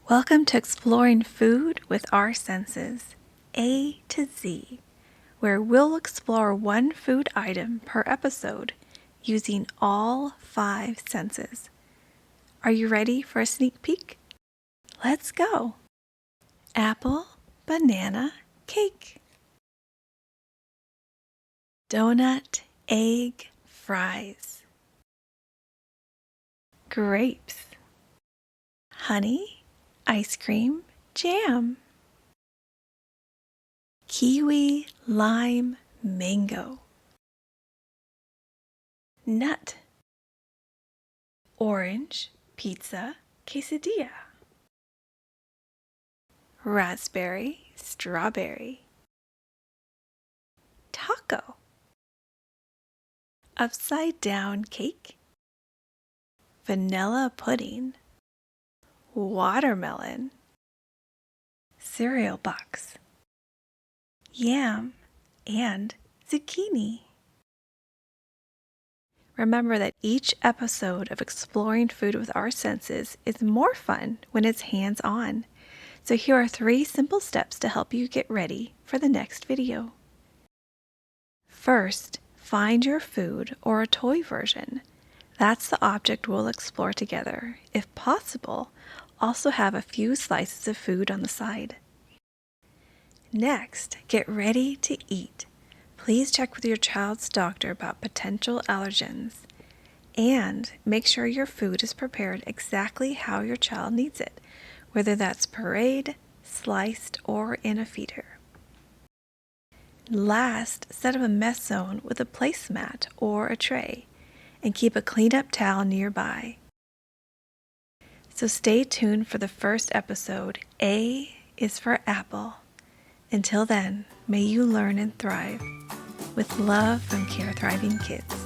Welcome to Exploring Food with Our Senses, A to Z, where we'll explore one food item per episode using all 5 senses. Are you ready for a sneak peek? Let's go! Apple, banana, cake. Donut, egg, fries. Grapes. Honey, ice cream, jam. Kiwi, lime, mango. Nut. Orange, pizza, quesadilla. Raspberry, strawberry. Taco. Upside down cake. Vanilla pudding. Watermelon. Cereal box. Yam and zucchini. Remember that each episode of Exploring Food with Our Senses is more fun when it's hands-on. So here are 3 simple steps to help you get ready for the next video. First, find your food or a toy version. That's the object we'll explore together. If possible, also have a few slices of food on the side. Next, get ready to eat. Please check with your child's doctor about potential allergens. And make sure your food is prepared exactly how your child needs it, whether that's pureed, sliced, or in a feeder. Last, set up a mess zone with a placemat or a tray, and keep a clean-up towel nearby. So stay tuned for the first episode. A is for apple. Until then, may you learn and thrive. With love from Care Thriving Kids.